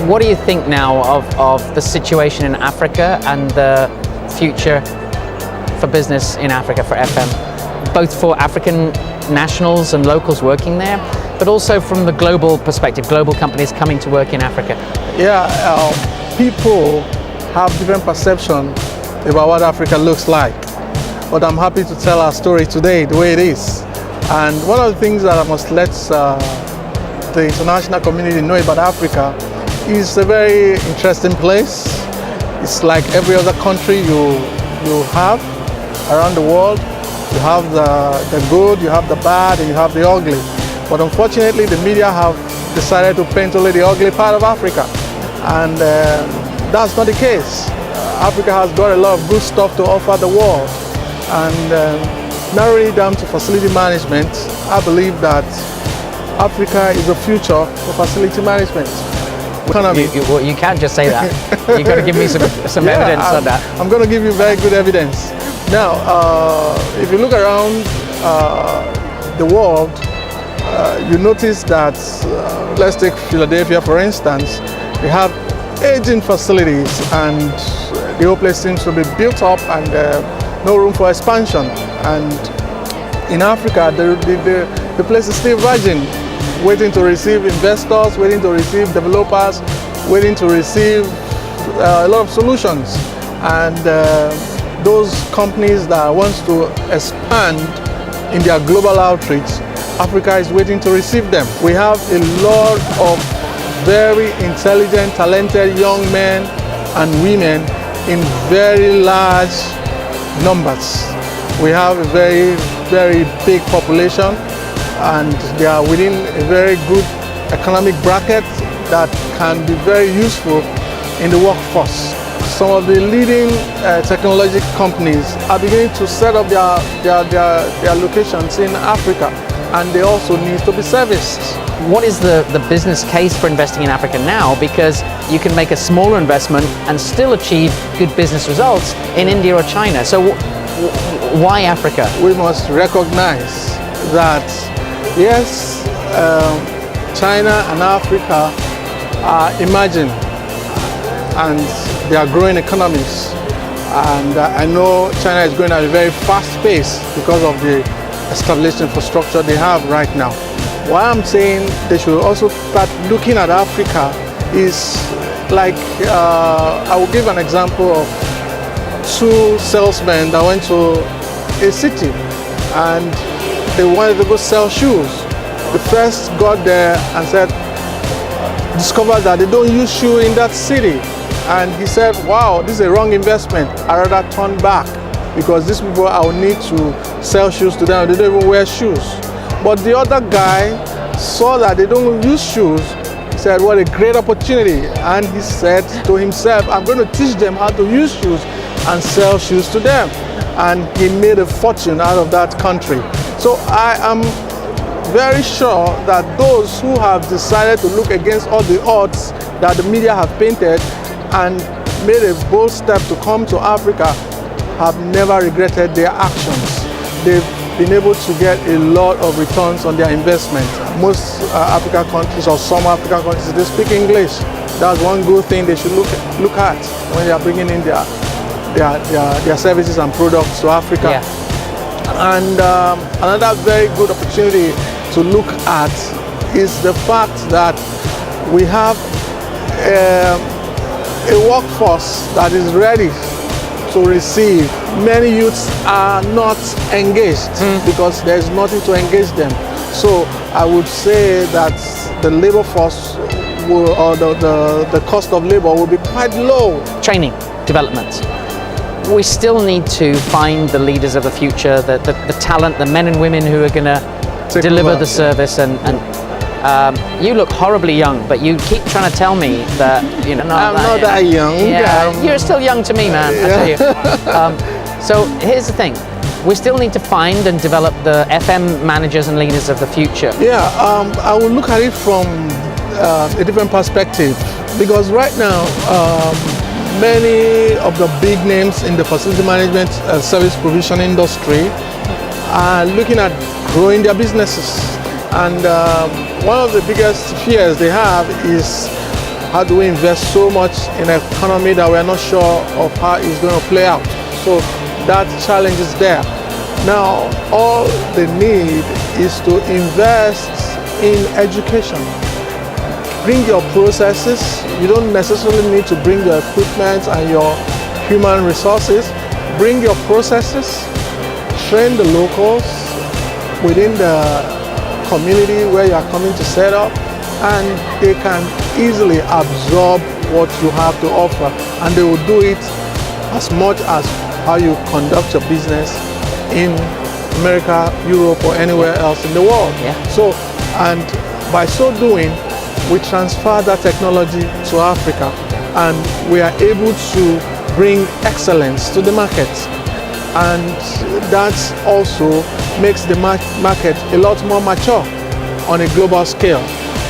What do you think now of the situation in Africa and the future for business in Africa for FM, both for African nationals and locals working there, but also from the global perspective, global companies coming to work in Africa? Yeah, people have different perception about what Africa looks like, but I'm happy to tell our story today the way it is. And one of the things that I must let the international community know about Africa is a very interesting place. It's like every other country you have around the world. You have the good, you have the bad, and you have the ugly. But unfortunately, the media have decided to paint only the ugly part of Africa. And that's not the case. Africa has got a lot of good stuff to offer the world. And narrowing it down to facility management, I believe that Africa is the future for facility management. You can't just say that. You've got to give me some evidence on that. I'm going to give you very good evidence. Now, if you look around the world, you notice that, let's take Philadelphia for instance, we have aging facilities and the whole place seems to be built up and no room for expansion. And in Africa, the place is still virgin, waiting to receive investors, waiting to receive developers, waiting to receive a lot of solutions. And those companies that want to expand in their global outreach, Africa is waiting to receive them. We have a lot of very intelligent, talented young men and women in very large numbers. We have a very, very big population, and they are within a very good economic bracket that can be very useful in the workforce. Some of the leading technology companies are beginning to set up their locations in Africa, and they also need to be serviced. What is the business case for investing in Africa now? Because you can make a smaller investment and still achieve good business results in India or China. So why Africa? We must recognize that yes, China and Africa are emerging and they are growing economies. And I know China is going at a very fast pace because of the established infrastructure they have right now. Why I'm saying they should also start looking at Africa is like, I will give an example of two salesmen that went to a city and they wanted to go sell shoes. The first got there and discovered that they don't use shoe in that city. And he said, wow, this is a wrong investment. I'd rather turn back because these people, I will need to sell shoes to them. They don't even wear shoes. But the other guy saw that they don't use shoes. He said, what a great opportunity. And he said to himself, I'm going to teach them how to use shoes and sell shoes to them. And he made a fortune out of that country. So I am very sure that those who have decided to look against all the odds that the media have painted and made a bold step to come to Africa have never regretted their actions. They've been able to get a lot of returns on their investment. Most African countries, or some African countries, they speak English. That's one good thing they should look at when they are bringing in their services and products to Africa. Yeah. And another very good opportunity to look at is the fact that we have a workforce that is ready to receive. Many youths are not engaged because there's nothing to engage them. So I would say that the labor force will, or the cost of labor will be quite low. Training, development. We still need to find the leaders of the future, the talent, the men and women who are going to deliver the service. And you look horribly young, but you keep trying to tell me that I'm not that young. Yeah, you're still young to me, man. I tell you. So here's the thing: we still need to find and develop the FM managers and leaders of the future. Yeah, I will look at it from a different perspective, because right now many of the big names in the facility management service provision industry are looking at growing their businesses. And one of the biggest fears they have is How do we invest so much in an economy that we're not sure of how it's going to play out? So that challenge is there. Now, all they need is to invest in education. Bring your processes. You don't necessarily need to bring your equipment and your human resources. Bring your processes, train the locals within the community where you are coming to set up, and they can easily absorb what you have to offer, and they will do it as much as how you conduct your business in America, Europe, or anywhere else in the world. Yeah. So, and by so doing, we transfer that technology to Africa, and we are able to bring excellence to the market. And that also makes the market a lot more mature on a global scale.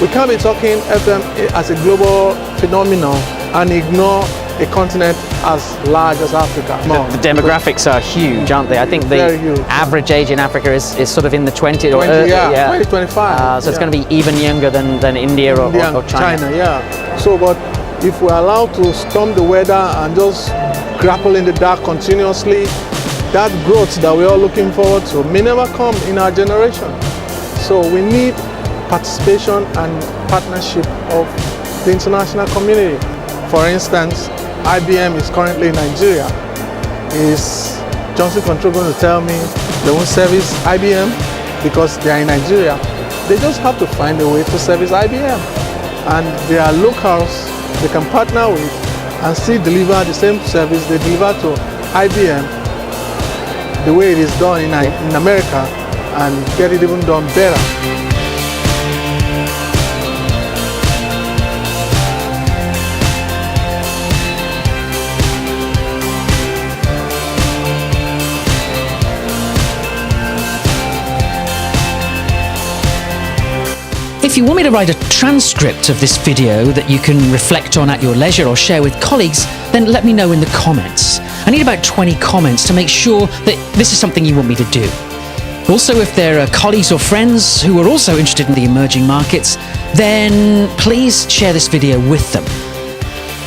We can't be talking FM as a global phenomenon and ignore a continent as large as Africa. The demographics are huge, aren't they? I think the average age in Africa is sort of in the 20s or 20, 25. So it's going to be even younger than India or China. Yeah. So, but if we're allowed to storm the weather and just grapple in the dark continuously, that growth that we're all looking forward to may never come in our generation. So we need participation and partnership of the international community. For instance, IBM is currently in Nigeria. Is Johnson Control going to tell me they won't service IBM because they are in Nigeria? They just have to find a way to service IBM. And there are locals they can partner with and still deliver the same service they deliver to IBM the way it is done in America, and get it even done better. If you want me to write a transcript of this video that you can reflect on at your leisure or share with colleagues, then let me know in the comments. I need about 20 comments to make sure that this is something you want me to do. Also, if there are colleagues or friends who are also interested in the emerging markets, then please share this video with them.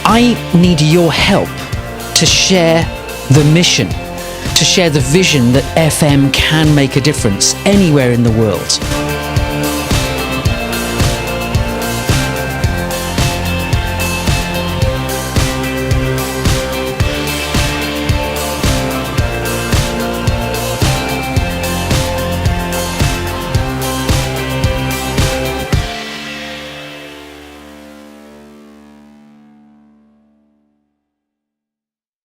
I need your help to share the mission, to share the vision that FM can make a difference anywhere in the world.